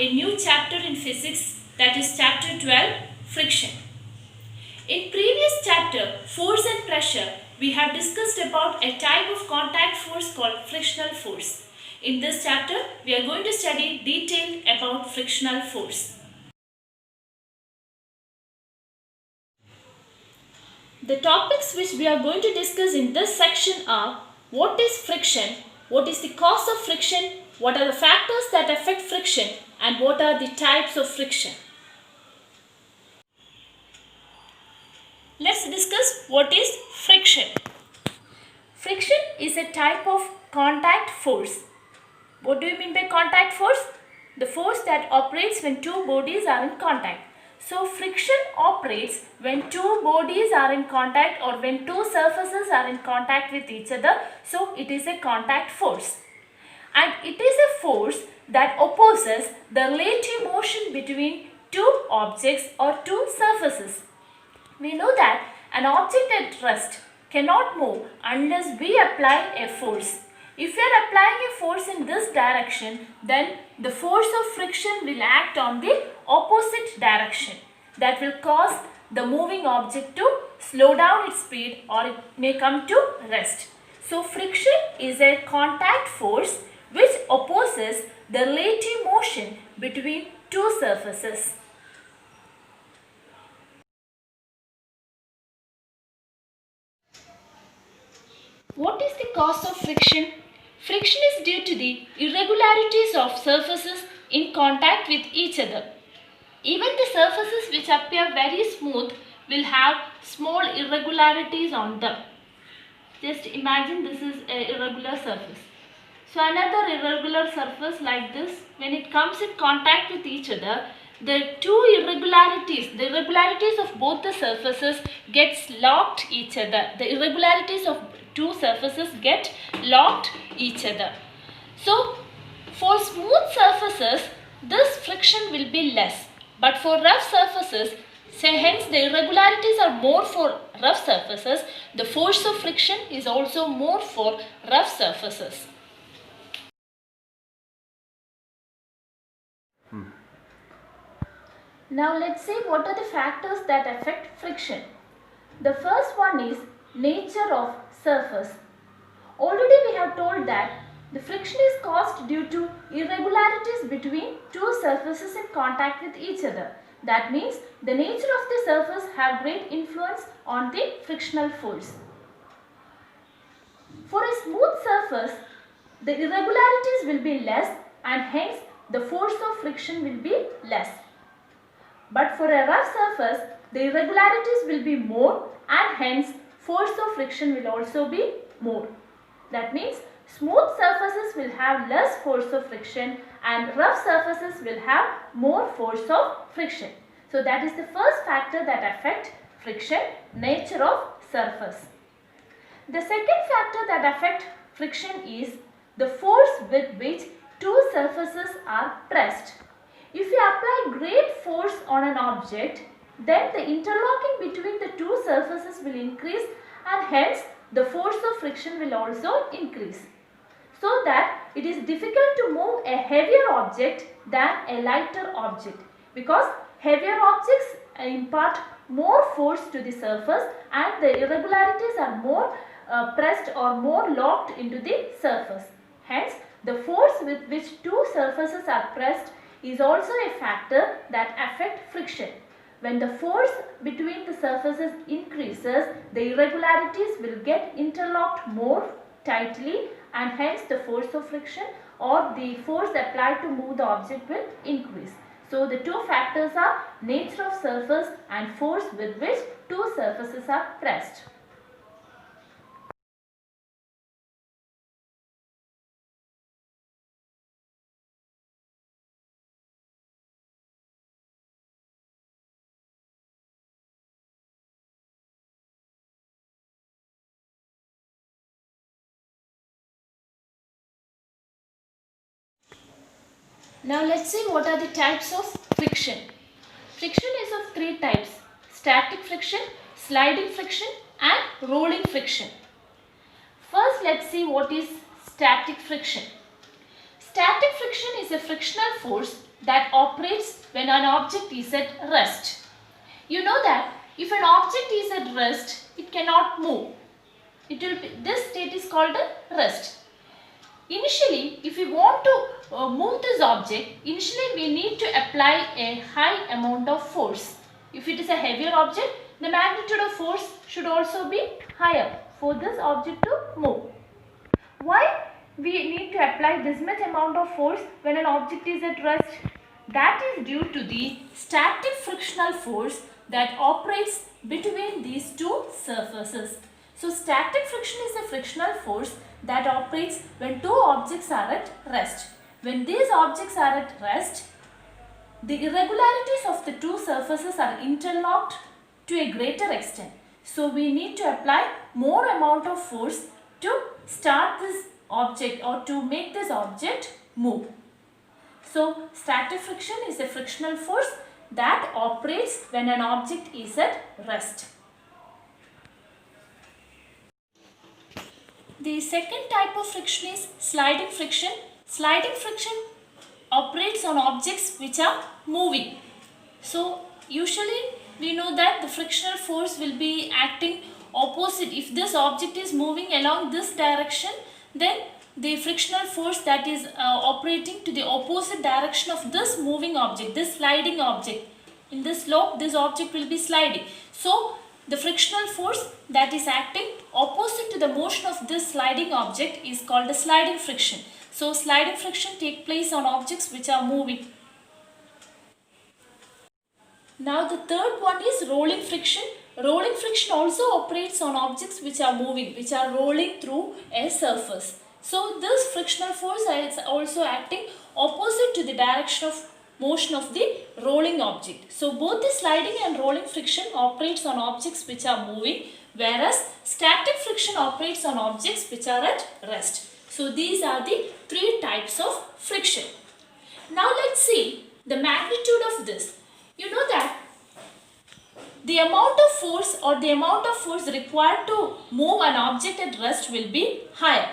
a new chapter in physics, that is chapter 12, friction. In previous chapter, force and pressure, we have discussed about a type of contact force called frictional force. In this chapter, we are going to study detailed about frictional force. The topics which we are going to discuss in this section are: what is friction, what is the cause of friction, what are the factors that affect friction, and what are the types of friction. Let's discuss what is friction. Friction is a type of contact force. What do you mean by contact force? The force that operates when two bodies are in contact. So friction operates when two bodies are in contact or when two surfaces are in contact with each other. So it is a contact force. And it is a force that opposes the relative motion between two objects or two surfaces. We know that an object at rest cannot move unless we apply a force. If we are applying a force in this direction, then the force of friction will act on the opposite direction. That will cause the moving object to slow down its speed, or it may come to rest. So friction is a contact force which opposes the relative motion between two surfaces. What is the cause of friction? Friction is due to the irregularities of surfaces in contact with each other. Even the surfaces which appear very smooth will have small irregularities on them. Just imagine this is an irregular surface. So another irregular surface like this, when it comes in contact with each other, the irregularities of both the surfaces gets locked each other. The irregularities of two surfaces get locked each other. So for smooth surfaces, this friction will be less. But for rough surfaces, hence the irregularities are more for rough surfaces. The force of friction is also more for rough surfaces. Now let's see what are the factors that affect friction. The first one is nature of surface. Already we have told that the friction is caused due to irregularities between two surfaces in contact with each other. That means the nature of the surface have great influence on the frictional force. For a smooth surface, the irregularities will be less and hence the force of friction will be less. But for a rough surface, the irregularities will be more and hence force of friction will also be more. That means smooth surfaces will have less force of friction and rough surfaces will have more force of friction. So that is the first factor that affects friction, nature of surface. The second factor that affects friction is the force with which two surfaces are pressed. If you apply great force on an object, then the interlocking between the two surfaces will increase and hence the force of friction will also increase. So that it is difficult to move a heavier object than a lighter object, because heavier objects impart more force to the surface and the irregularities are more pressed or more locked into the surface. Hence, the force with which two surfaces are pressed is also a factor that affects friction. When the force between the surfaces increases, the irregularities will get interlocked more tightly and hence the force of friction or the force applied to move the object will increase. So the two factors are nature of surface and force with which two surfaces are pressed. Now let's see what are the types of friction. Friction is of three types: static friction, sliding friction and rolling friction. First let's see what is static friction. Static friction is a frictional force that operates when an object is at rest. You know that if an object is at rest, it cannot move. This state is called a rest. Initially, if we want to move this object, initially we need to apply a high amount of force. If it is a heavier object, the magnitude of force should also be higher for this object to move. Why we need to apply this much amount of force when an object is at rest? That is due to the static frictional force that operates between these two surfaces. So static friction is a frictional force that operates when two objects are at rest. When these objects are at rest, the irregularities of the two surfaces are interlocked to a greater extent. So we need to apply more amount of force to start this object or to make this object move. So static friction is a frictional force that operates when an object is at rest. The second type of friction is sliding friction. Sliding friction operates on objects which are moving. So usually we know that the frictional force will be acting opposite. If this object is moving along this direction, then the frictional force that is operating to the opposite direction of this moving object, this sliding object. In this slope, this object will be sliding. So the frictional force that is acting opposite to the motion of this sliding object is called a sliding friction. So sliding friction takes place on objects which are moving. Now the third one is rolling friction. Rolling friction also operates on objects which are moving, which are rolling through a surface. So this frictional force is also acting opposite to the direction of motion of the rolling object. So both the sliding and rolling friction operates on objects which are moving, whereas static friction operates on objects which are at rest. So these are the three types of friction. Now let's see the magnitude of this. You know that the amount of force required to move an object at rest will be higher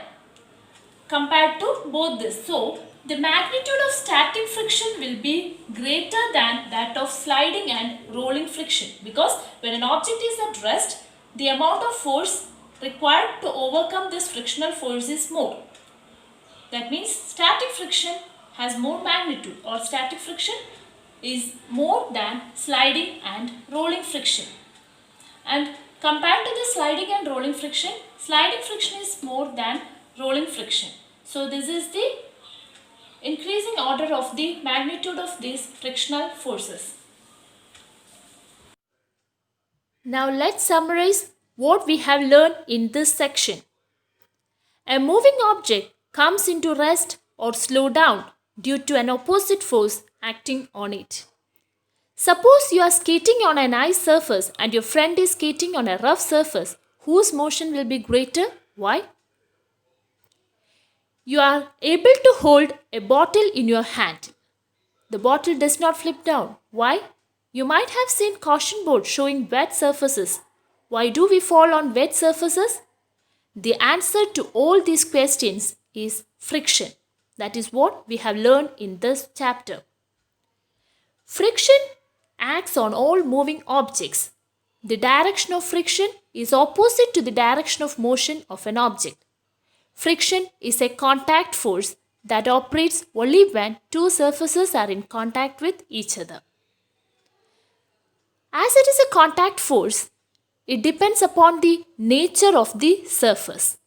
compared to both this. So the magnitude of static friction will be greater than that of sliding and rolling friction, because when an object is at rest, the amount of force required to overcome this frictional force is more. That means static friction has more magnitude, or static friction is more than sliding and rolling friction. And compared to the sliding and rolling friction is more than rolling friction. So this is the increasing order of the magnitude of these frictional forces. Now let's summarize what we have learned in this section. A moving object comes into rest or slow down due to an opposite force acting on it. Suppose you are skating on an ice surface and your friend is skating on a rough surface. Whose motion will be greater? Why? You are able to hold a bottle in your hand. The bottle does not flip down. Why? You might have seen caution boards showing wet surfaces. Why do we fall on wet surfaces? The answer to all these questions is friction. That is what we have learned in this chapter. Friction acts on all moving objects. The direction of friction is opposite to the direction of motion of an object. Friction is a contact force that operates only when two surfaces are in contact with each other. As it is a contact force, it depends upon the nature of the surface.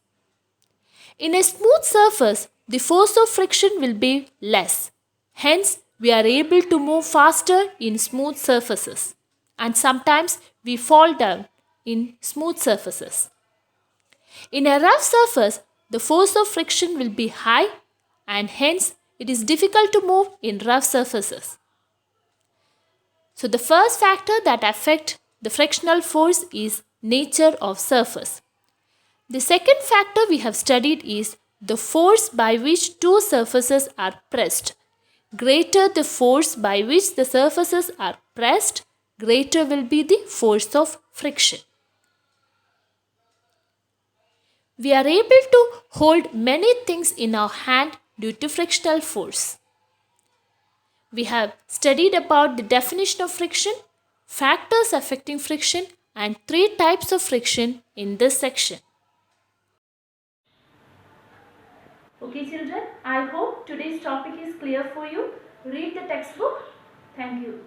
In a smooth surface, the force of friction will be less. Hence, we are able to move faster in smooth surfaces, and sometimes we fall down in smooth surfaces. In a rough surface, the force of friction will be high, and hence it is difficult to move in rough surfaces. So the first factor that affects the frictional force is nature of surface. The second factor we have studied is the force by which two surfaces are pressed. Greater the force by which the surfaces are pressed, greater will be the force of friction. We are able to hold many things in our hand due to frictional force. We have studied about the definition of friction, factors affecting friction, and 3 types of friction in this section. Okay children, I hope today's topic is clear for you. Read the textbook. Thank you.